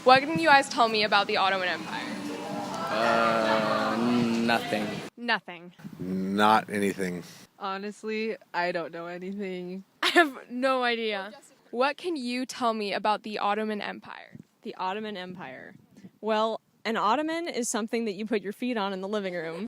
What can you guys tell me about the Ottoman Empire? Nothing. Nothing. Not anything. Honestly, I don't know anything. I have no idea. What can you tell me about the Ottoman Empire? The Ottoman Empire. Well, an ottoman is something that you put your feet on in the living room.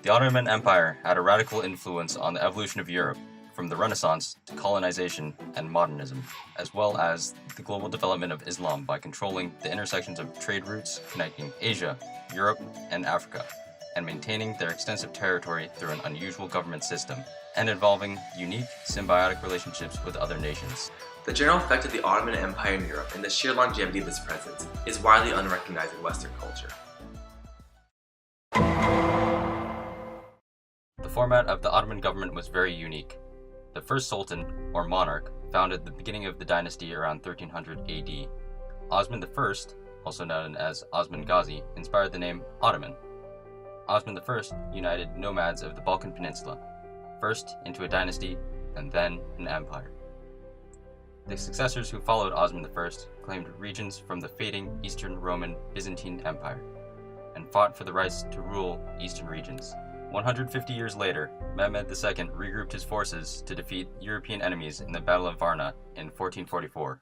The Ottoman Empire had a radical influence on the evolution of Europe, from the Renaissance to colonization and modernism, as well as the global development of Islam by controlling the intersections of trade routes connecting Asia, Europe, and Africa, and maintaining their extensive territory through an unusual government system, and involving unique symbiotic relationships with other nations. The general effect of the Ottoman Empire in Europe and the sheer longevity of its presence is widely unrecognized in Western culture. The format of the Ottoman government was very unique. The first sultan, or monarch, founded the beginning of the dynasty around 1300 AD. Osman I, also known as Osman Gazi, inspired the name Ottoman. Osman I united nomads of the Balkan Peninsula, first into a dynasty and then an empire. The successors who followed Osman I claimed regions from the fading Eastern Roman Byzantine Empire and fought for the rights to rule eastern regions. 150 years later, Mehmed II regrouped his forces to defeat European enemies in the Battle of Varna in 1444.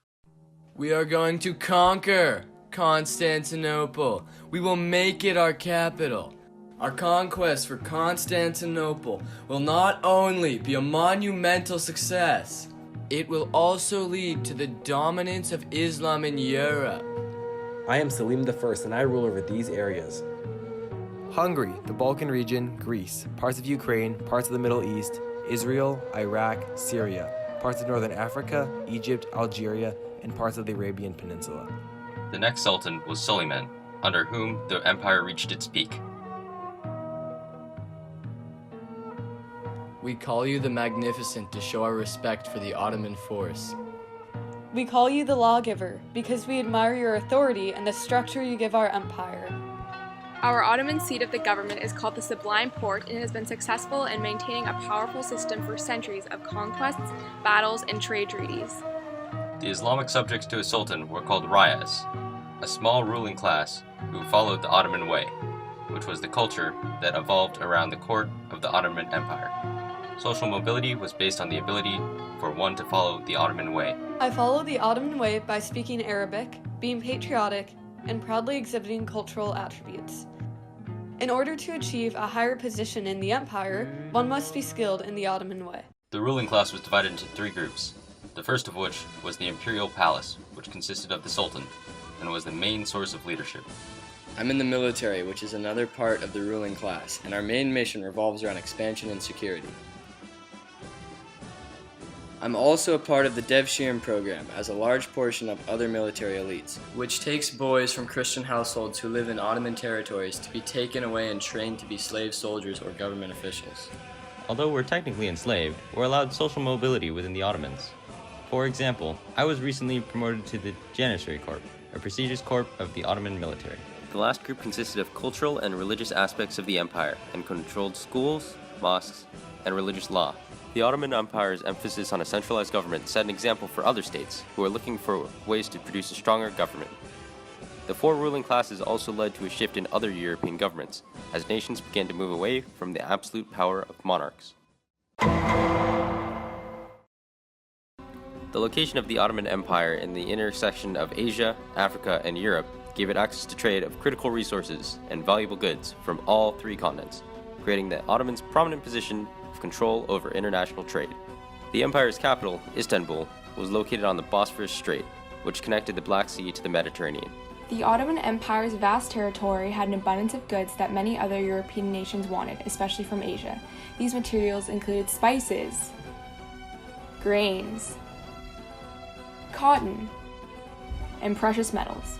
We are going to conquer Constantinople. We will make it our capital. Our conquest for Constantinople will not only be a monumental success, it will also lead to the dominance of Islam in Europe. I am Selim I, and I rule over these areas. Hungary, the Balkan region, Greece, parts of Ukraine, parts of the Middle East, Israel, Iraq, Syria, parts of Northern Africa, Egypt, Algeria, and parts of the Arabian Peninsula. The next sultan was Suleiman, under whom the empire reached its peak. We call you the Magnificent to show our respect for the Ottoman force. We call you the Lawgiver because we admire your authority and the structure you give our empire. Our Ottoman seat of the government is called the Sublime Porte and has been successful in maintaining a powerful system for centuries of conquests, battles, and trade treaties. The Islamic subjects to a sultan were called rayas, a small ruling class who followed the Ottoman way, which was the culture that evolved around the court of the Ottoman Empire. Social mobility was based on the ability for one to follow the Ottoman way. I follow the Ottoman way by speaking Arabic, being patriotic, and proudly exhibiting cultural attributes. In order to achieve a higher position in the empire, one must be skilled in the Ottoman way. The ruling class was divided into three groups, the first of which was the imperial palace, which consisted of the sultan, and was the main source of leadership. I'm in the military, which is another part of the ruling class, and our main mission revolves around expansion and security. I'm also a part of the Devshirim program as a large portion of other military elites, which takes boys from Christian households who live in Ottoman territories to be taken away and trained to be slave soldiers or government officials. Although we're technically enslaved, we're allowed social mobility within the Ottomans. For example, I was recently promoted to the Janissary Corps, a prestigious corps of the Ottoman military. The last group consisted of cultural and religious aspects of the empire and controlled schools, mosques, and religious law. The Ottoman Empire's emphasis on a centralized government set an example for other states who are looking for ways to produce a stronger government. The four ruling classes also led to a shift in other European governments, as nations began to move away from the absolute power of monarchs. The location of the Ottoman Empire in the intersection of Asia, Africa, and Europe gave it access to trade of critical resources and valuable goods from all three continents, creating the Ottomans' prominent position of control over international trade. The empire's capital, Istanbul, was located on the Bosphorus Strait, which connected the Black Sea to the Mediterranean. The Ottoman Empire's vast territory had an abundance of goods that many other European nations wanted, especially from Asia. These materials included spices, grains, cotton, and precious metals.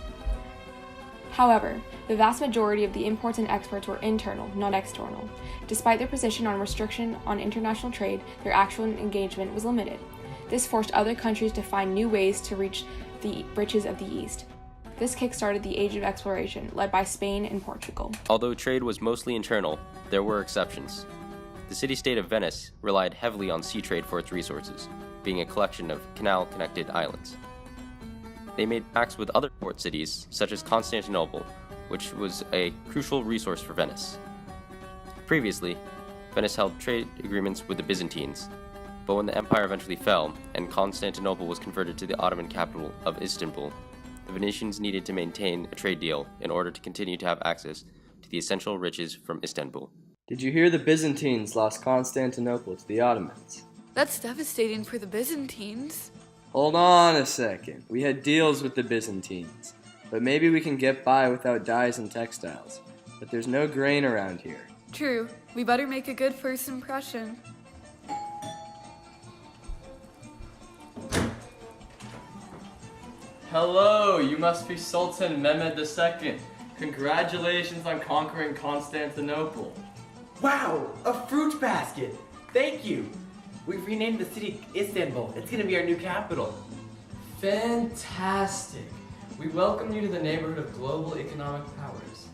However, the vast majority of the imports and exports were internal, not external. Despite their position on restriction on international trade, their actual engagement was limited. This forced other countries to find new ways to reach the riches of the East. This kick-started the age of exploration, led by Spain and Portugal. Although trade was mostly internal, there were exceptions. The city-state of Venice relied heavily on sea trade for its resources, being a collection of canal-connected islands. They made pacts with other port cities, such as Constantinople, which was a crucial resource for Venice. Previously, Venice held trade agreements with the Byzantines, but when the empire eventually fell and Constantinople was converted to the Ottoman capital of Istanbul, the Venetians needed to maintain a trade deal in order to continue to have access to the essential riches from Istanbul. Did you hear the Byzantines lost Constantinople to the Ottomans? That's devastating for the Byzantines. Hold on a second. We had deals with the Byzantines, but maybe we can get by without dyes and textiles. But there's no grain around here. True. We better make a good first impression. Hello, you must be Sultan Mehmed II. Congratulations on conquering Constantinople. Wow, a fruit basket! Thank you! We've renamed the city Istanbul. It's gonna be our new capital. Fantastic. We welcome you to the neighborhood of global economic powers.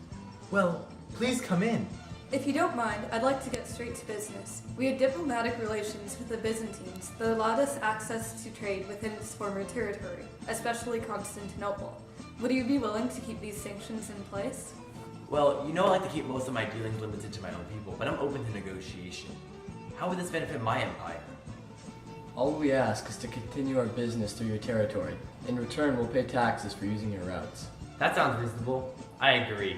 Well, please come in. If you don't mind, I'd like to get straight to business. We had diplomatic relations with the Byzantines that allowed us access to trade within its former territory, especially Constantinople. Would you be willing to keep these sanctions in place? Well, you know I like to keep most of my dealings limited to my own people, but I'm open to negotiation. How would this benefit my empire? All we ask is to continue our business through your territory. In return, we'll pay taxes for using your routes. That sounds reasonable. I agree.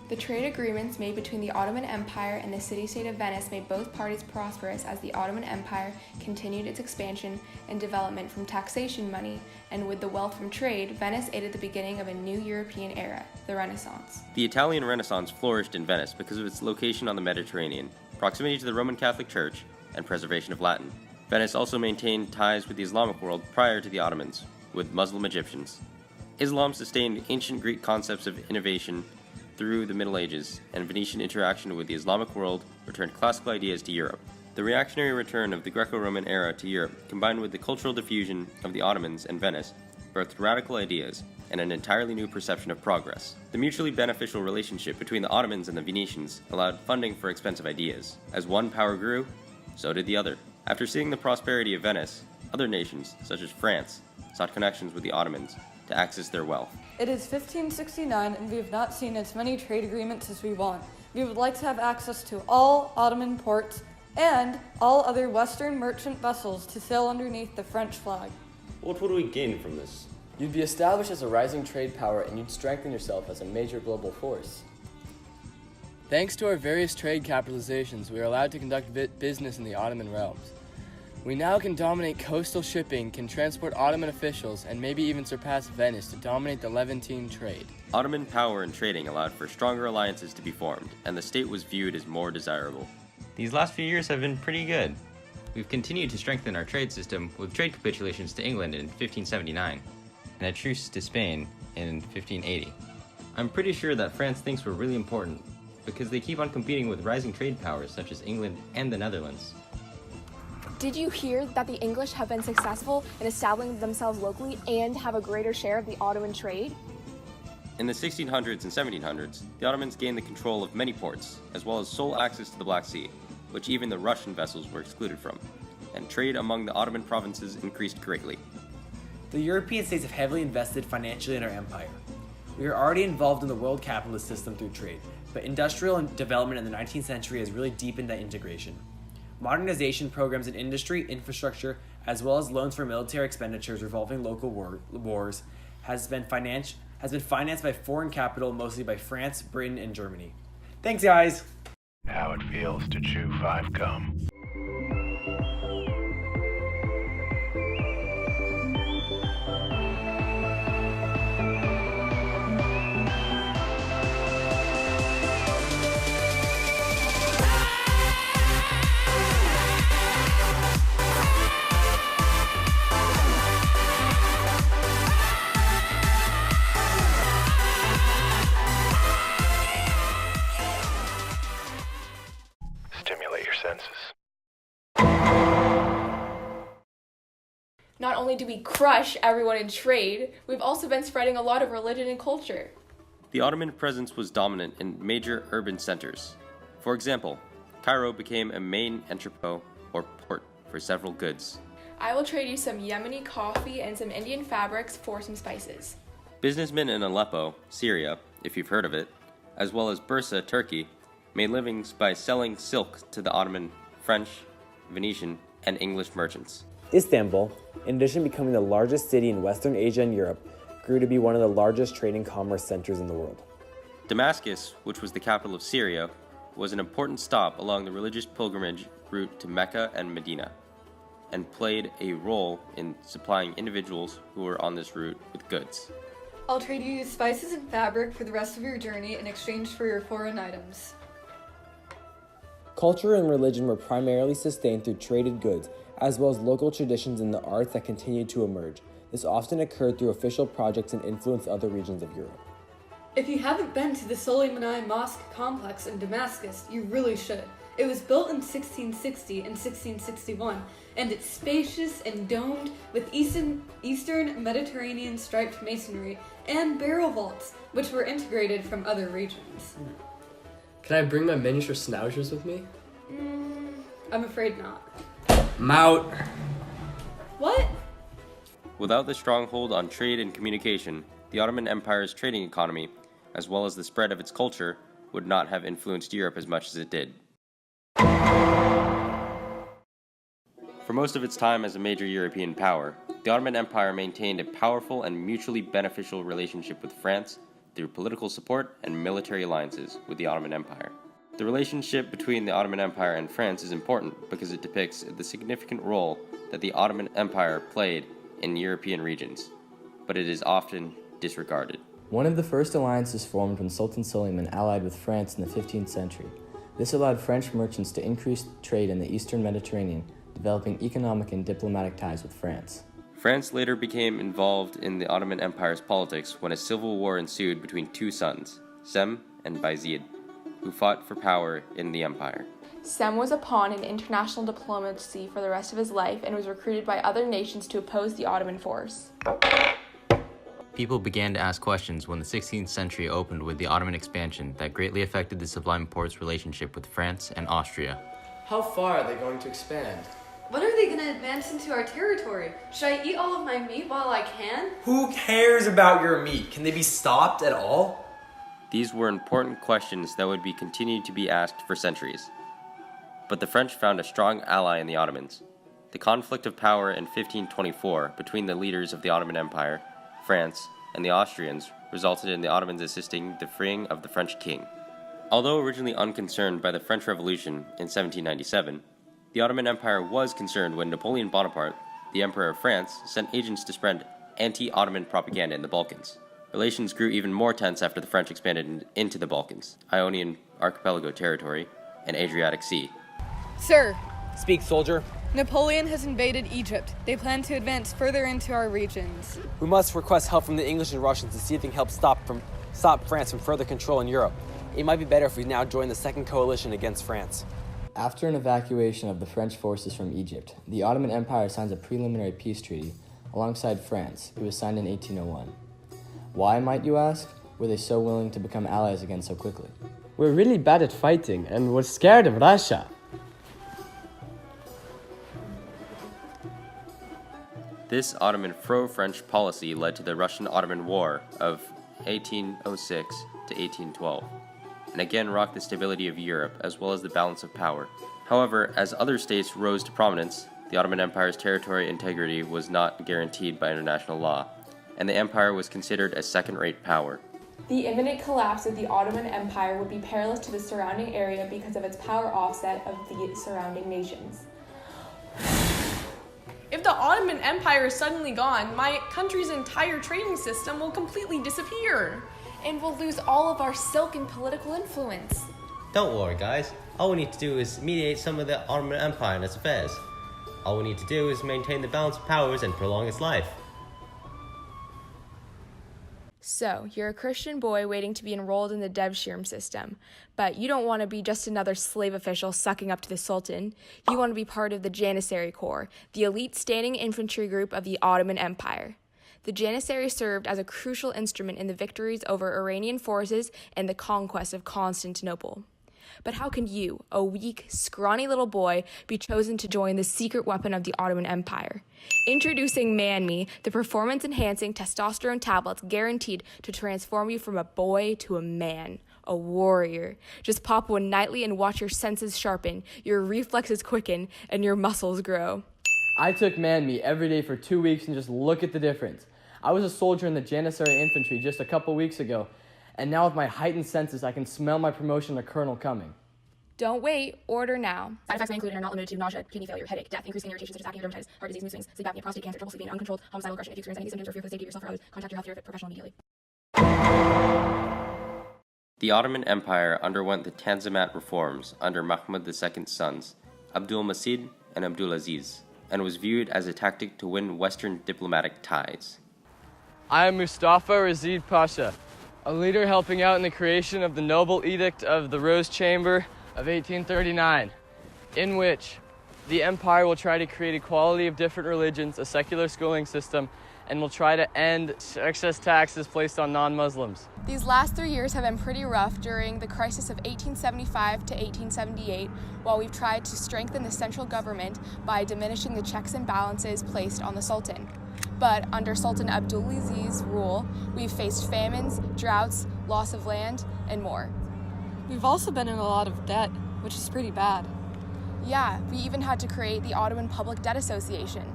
The trade agreements made between the Ottoman Empire and the city-state of Venice made both parties prosperous as the Ottoman Empire continued its expansion and development from taxation money, and with the wealth from trade, Venice aided the beginning of a new European era, the Renaissance. The Italian Renaissance flourished in Venice because of its location on the Mediterranean, proximity to the Roman Catholic Church, and preservation of Latin. Venice also maintained ties with the Islamic world prior to the Ottomans, with Muslim Egyptians. Islam sustained ancient Greek concepts of innovation through the Middle Ages, and Venetian interaction with the Islamic world returned classical ideas to Europe. The reactionary return of the Greco-Roman era to Europe, combined with the cultural diffusion of the Ottomans and Venice, birthed radical ideas and an entirely new perception of progress. The mutually beneficial relationship between the Ottomans and the Venetians allowed funding for expensive ideas. As one power grew, so did the other. After seeing the prosperity of Venice, other nations, such as France, sought connections with the Ottomans to access their wealth. It is 1569 and we have not seen as many trade agreements as we want. We would like to have access to all Ottoman ports and all other Western merchant vessels to sail underneath the French flag. What would we gain from this? You'd be established as a rising trade power and you'd strengthen yourself as a major global force. Thanks to our various trade capitalizations, we are allowed to conduct business in the Ottoman realms. We now can dominate coastal shipping, can transport Ottoman officials, and maybe even surpass Venice to dominate the Levantine trade. Ottoman power and trading allowed for stronger alliances to be formed, and the state was viewed as more desirable. These last few years have been pretty good. We've continued to strengthen our trade system with trade capitulations to England in 1579 and a truce to Spain in 1580. I'm pretty sure that France thinks we're really important because they keep on competing with rising trade powers such as England and the Netherlands. Did you hear that the English have been successful in establishing themselves locally and have a greater share of the Ottoman trade? In the 1600s and 1700s, the Ottomans gained the control of many ports, as well as sole access to the Black Sea, which even the Russian vessels were excluded from, and trade among the Ottoman provinces increased greatly. The European states have heavily invested financially in our empire. We are already involved in the world capitalist system through trade, but industrial development in the 19th century has really deepened that integration. Modernization programs in industry, infrastructure, as well as loans for military expenditures revolving local wars has been financed by foreign capital, mostly by France, Britain, and Germany. Thanks, guys! How it feels to chew 5 gum. Stimulate your senses. Not only do we crush everyone in trade, we've also been spreading a lot of religion and culture. The Ottoman presence was dominant in major urban centers. For example, Cairo became a main entrepot or port for several goods. I will trade you some Yemeni coffee and some Indian fabrics for some spices. Businessmen in Aleppo, Syria, if you've heard of it, as well as Bursa, Turkey, made livings by selling silk to the Ottoman, French, Venetian, and English merchants. Istanbul, in addition to becoming the largest city in Western Asia and Europe, grew to be one of the largest trade and commerce centers in the world. Damascus, which was the capital of Syria, was an important stop along the religious pilgrimage route to Mecca and Medina, and played a role in supplying individuals who were on this route with goods. I'll trade you spices and fabric for the rest of your journey in exchange for your foreign items. Culture and religion were primarily sustained through traded goods, as well as local traditions in the arts that continued to emerge. This often occurred through official projects and influenced other regions of Europe. If you haven't been to the Soleimani Mosque complex in Damascus, you really should. It was built in 1660 and 1661, and it's spacious and domed with Eastern Mediterranean striped masonry and barrel vaults, which were integrated from other regions. Can I bring my miniature schnauzers with me? I'm afraid not. I'm out. What? Without the stronghold on trade and communication, the Ottoman Empire's trading economy, as well as the spread of its culture, would not have influenced Europe as much as it did. For most of its time as a major European power, the Ottoman Empire maintained a powerful and mutually beneficial relationship with France through political support and military alliances with the Ottoman Empire. The relationship between the Ottoman Empire and France is important because it depicts the significant role that the Ottoman Empire played in European regions, but it is often disregarded. One of the first alliances formed when Sultan Suleiman allied with France in the 15th century. This allowed French merchants to increase trade in the Eastern Mediterranean, developing economic and diplomatic ties with France. France later became involved in the Ottoman Empire's politics when a civil war ensued between two sons, Sem and Bayezid, who fought for power in the empire. Sem was a pawn in international diplomacy for the rest of his life and was recruited by other nations to oppose the Ottoman force. People began to ask questions when the 16th century opened with the Ottoman expansion that greatly affected the Sublime Porte's relationship with France and Austria. How far are they going to expand? When are they going to advance into our territory? Should I eat all of my meat while I can? Who cares about your meat? Can they be stopped at all? These were important questions that would be continued to be asked for centuries. But the French found a strong ally in the Ottomans. The conflict of power in 1524 between the leaders of the Ottoman Empire, France, and the Austrians resulted in the Ottomans assisting the freeing of the French king. Although originally unconcerned by the French Revolution in 1797, the Ottoman Empire was concerned when Napoleon Bonaparte, the Emperor of France, sent agents to spread anti-Ottoman propaganda in the Balkans. Relations grew even more tense after the French expanded into the Balkans, Ionian Archipelago territory, and Adriatic Sea. Sir, Speak, soldier. Napoleon has invaded Egypt. They plan to advance further into our regions. We must request help from the English and Russians to see if they can help stop France from further control in Europe. It might be better if we now join the second coalition against France. After an evacuation of the French forces from Egypt, the Ottoman Empire signs a preliminary peace treaty alongside France. It was signed in 1801. Why, might you ask? Were they so willing to become allies again so quickly? We're really bad at fighting, and we're scared of Russia. This Ottoman pro-French policy led to the Russian-Ottoman War of 1806 to 1812, and again rocked the stability of Europe as well as the balance of power. However, as other states rose to prominence, the Ottoman Empire's territorial integrity was not guaranteed by international law, and the empire was considered a second-rate power. The imminent collapse of the Ottoman Empire would be perilous to the surrounding area because of its power offset of the surrounding nations. If the Ottoman Empire is suddenly gone, my country's entire trading system will completely disappear. And we'll lose all of our silk and political influence. Don't worry, guys. All we need to do is mediate some of the Ottoman Empire and its affairs. All we need to do is maintain the balance of powers and prolong its life. So, you're a Christian boy waiting to be enrolled in the Devshirme system, but you don't want to be just another slave official sucking up to the Sultan. You want to be part of the Janissary Corps, the elite standing infantry group of the Ottoman Empire. The Janissary served as a crucial instrument in the victories over Iranian forces and the conquest of Constantinople. But how can you, a weak, scrawny little boy, be chosen to join the secret weapon of the Ottoman Empire? Introducing Man-Me, the performance-enhancing testosterone tablets guaranteed to transform you from a boy to a man, a warrior. Just pop one nightly and watch your senses sharpen, your reflexes quicken, and your muscles grow. I took Man-Me every day for 2 weeks and just look at the difference. I was a soldier in the Janissary Infantry just a couple weeks ago, and now with my heightened senses, I can smell my promotion to colonel coming. Don't wait, order now. Side effects may include and are not limited to nausea, kidney failure, headache, death, increasing irritation such as acne or dermatitis, heart disease, mood swings, sleep apnea, prostate cancer, trouble sleeping, uncontrolled homicidal aggression. If you experience any symptoms or fear for the safety of yourself or others, contact your healthcare professional immediately. The Ottoman Empire underwent the Tanzimat reforms under Mahmud II's sons, Abdul Masid and Abdul Aziz, and was viewed as a tactic to win Western diplomatic ties. I am Mustafa Razid Pasha, a leader helping out in the creation of the Noble Edict of the Rose Chamber of 1839, in which the empire will try to create equality of different religions, a secular schooling system, and will try to end excess taxes placed on non-Muslims. These last 3 years have been pretty rough during the crisis of 1875 to 1878, while we've tried to strengthen the central government by diminishing the checks and balances placed on the Sultan. But under Sultan Abdulaziz's rule, we've faced famines, droughts, loss of land, and more. We've also been in a lot of debt, which is pretty bad. Yeah, we even had to create the Ottoman Public Debt Association.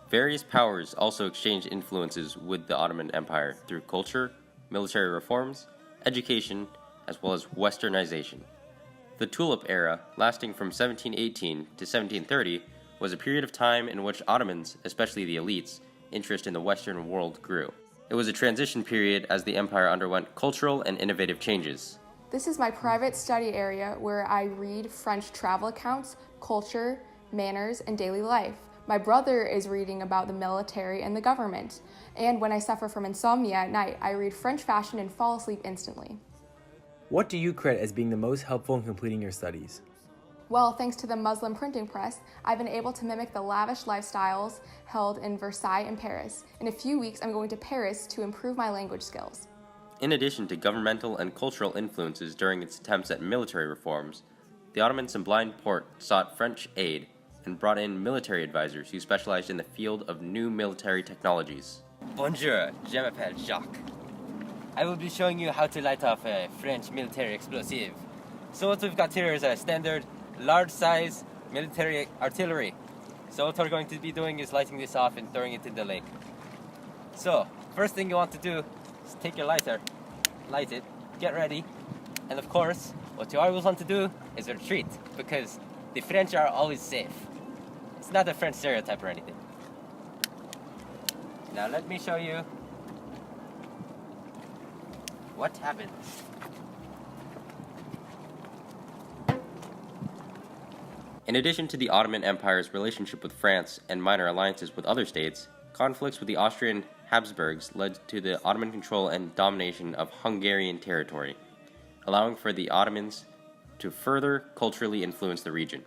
Various powers also exchanged influences with the Ottoman Empire through culture, military reforms, education, as well as westernization. The Tulip era, lasting from 1718 to 1730, was a period of time in which Ottomans, especially the elites, interest in the Western world grew. It was a transition period as the empire underwent cultural and innovative changes. This is my private study area where I read French travel accounts, culture, manners, and daily life. My brother is reading about the military and the government. And when I suffer from insomnia at night, I read French fashion and fall asleep instantly. What do you credit as being the most helpful in completing your studies? Well, thanks to the Muslim printing press, I've been able to mimic the lavish lifestyles held in Versailles and Paris. In a few weeks, I'm going to Paris to improve my language skills. In addition to governmental and cultural influences during its attempts at military reforms, the Ottomans in Blind Port sought French aid and brought in military advisors who specialized in the field of new military technologies. Bonjour, je m'appelle Jacques. I will be showing you how to light off a French military explosive. So what we've got here is a standard large-size military artillery. So what we're going to be doing is lighting this off and throwing it in the lake. So, first thing you want to do is take your lighter, light it, get ready, and of course, what you always want to do is retreat, because the French are always safe. It's not a French stereotype or anything. Now let me show you what happens. In addition to the Ottoman Empire's relationship with France and minor alliances with other states, conflicts with the Austrian Habsburgs led to the Ottoman control and domination of Hungarian territory, allowing for the Ottomans to further culturally influence the region.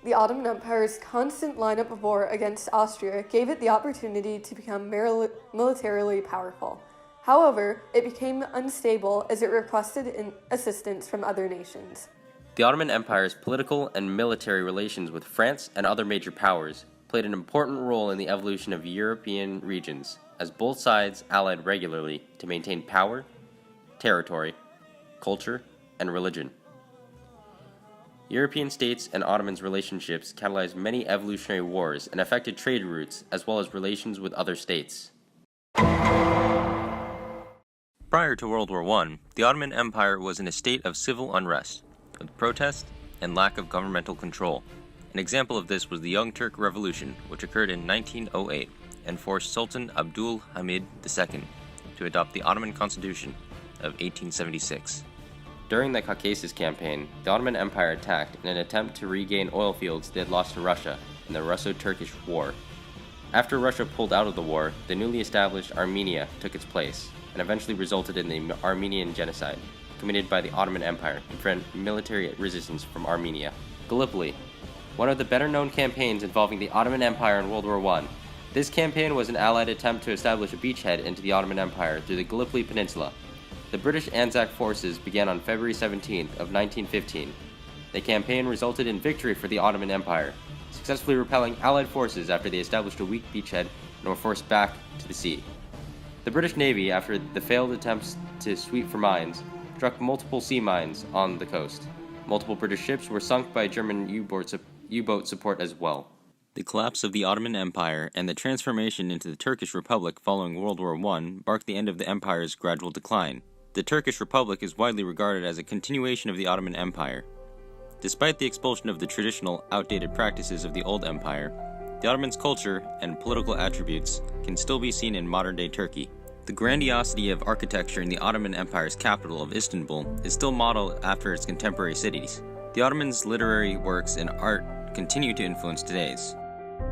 The Ottoman Empire's constant lineup of war against Austria gave it the opportunity to become militarily powerful. However, it became unstable as it requested assistance from other nations. The Ottoman Empire's political and military relations with France and other major powers played an important role in the evolution of European regions, as both sides allied regularly to maintain power, territory, culture, and religion. European states and Ottomans' relationships catalyzed many evolutionary wars and affected trade routes as well as relations with other states. Prior to World War I, the Ottoman Empire was in a state of civil unrest, with protest and lack of governmental control. An example of this was the Young Turk Revolution, which occurred in 1908 and forced Sultan Abdul Hamid II to adopt the Ottoman Constitution of 1876. During the Caucasus Campaign, the Ottoman Empire attacked in an attempt to regain oil fields they had lost to Russia in the Russo-Turkish War. After Russia pulled out of the war, the newly established Armenia took its place, and eventually resulted in the Armenian Genocide, committed by the Ottoman Empire to prevent military resistance from Armenia. Gallipoli, one of the better-known campaigns involving the Ottoman Empire in World War I. This campaign was an Allied attempt to establish a beachhead into the Ottoman Empire through the Gallipoli Peninsula. The British Anzac forces began on February 17th of 1915. The campaign resulted in victory for the Ottoman Empire, successfully repelling Allied forces after they established a weak beachhead and were forced back to the sea. The British Navy, after the failed attempts to sweep for mines, struck multiple sea mines on the coast. Multiple British ships were sunk by German U-boat support as well. The collapse of the Ottoman Empire and the transformation into the Turkish Republic following World War I marked the end of the empire's gradual decline. The Turkish Republic is widely regarded as a continuation of the Ottoman Empire. Despite the expulsion of the traditional, outdated practices of the old empire, the Ottomans' culture and political attributes can still be seen in modern-day Turkey. The grandiosity of architecture in the Ottoman Empire's capital of Istanbul is still modeled after its contemporary cities. The Ottomans' literary works and art continue to influence today's.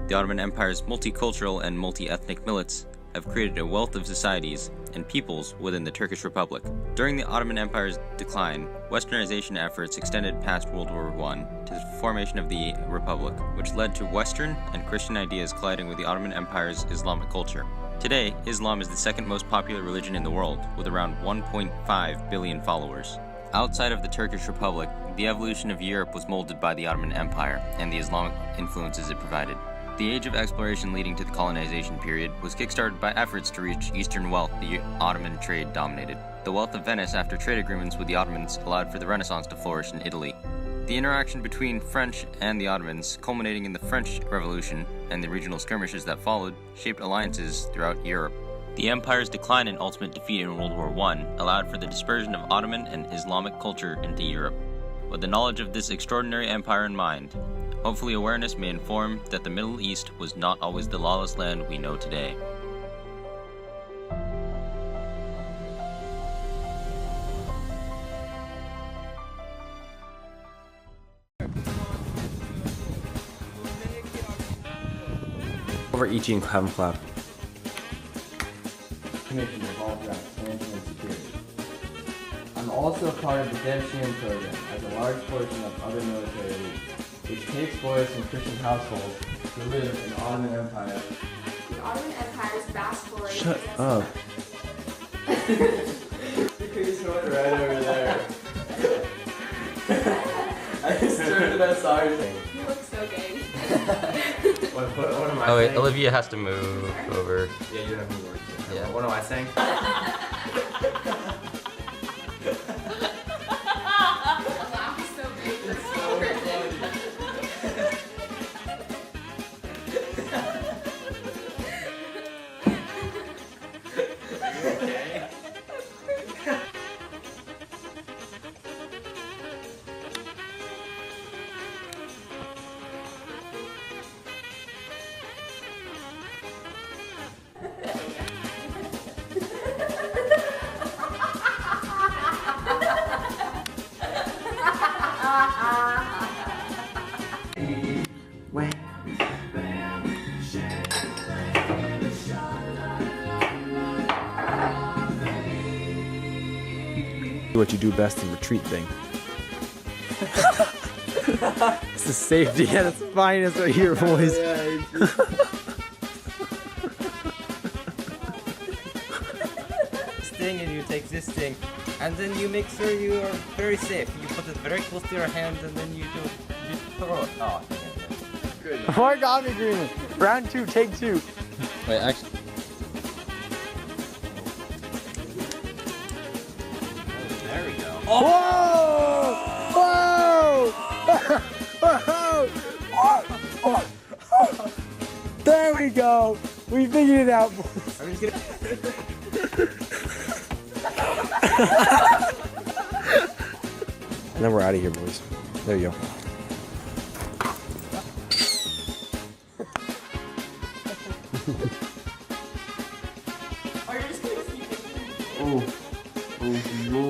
The Ottoman Empire's multicultural and multi-ethnic millets have created a wealth of societies and peoples within the Turkish Republic. During the Ottoman Empire's decline, Westernization efforts extended past World War I to the formation of the Republic, which led to Western and Christian ideas colliding with the Ottoman Empire's Islamic culture. Today, Islam is the second most popular religion in the world, with around 1.5 billion followers. Outside of the Turkish Republic, the evolution of Europe was molded by the Ottoman Empire and the Islamic influences it provided. The age of exploration leading to the colonization period was kickstarted by efforts to reach eastern wealth the Ottoman trade dominated. The wealth of Venice after trade agreements with the Ottomans allowed for the Renaissance to flourish in Italy. The interaction between French and the Ottomans, culminating in the French Revolution and the regional skirmishes that followed, shaped alliances throughout Europe. The empire's decline and ultimate defeat in World War I allowed for the dispersion of Ottoman and Islamic culture into Europe. With the knowledge of this extraordinary empire in mind, hopefully awareness may inform that the Middle East was not always the lawless land we know today. Over Ichi and have him clap. Commission revolved around expansion and security. I'm also part of the DevShield program as a large portion of other military elites, which takes boys from Christian households who live in the Ottoman Empire. The Ottoman Empire's vast glory. Shut up. He's going right over there. I just turned to that side thing. You look so gay. What am I Oh wait, saying? Olivia has to move over. Yeah, you don't have any words. Yeah. What am I saying? What you do best in retreat thing. It's the safety at its finest right here, boys. Sting, and you take this thing, and then you make sure you are very safe. You put it very close to your hand, and then you throw it. Oh, good. Mark on agreement. Round 2, take 2. Wait, actually. There we go. Whoa! Whoa! Whoa! There we go. We figured it out. I'm just And then we're out of here, boys. There you go. Oh. Oh no.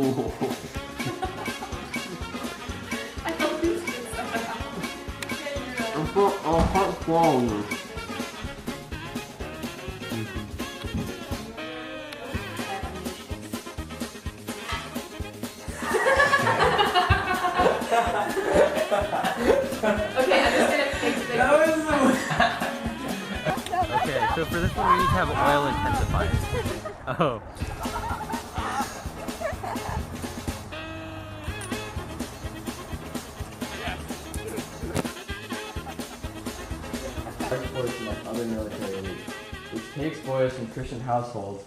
I'm for a hot swallow. Okay, I'm just gonna fix it. Okay, so for this one we need to have oil intensifiers. Oh. military elite, which takes boys from Christian households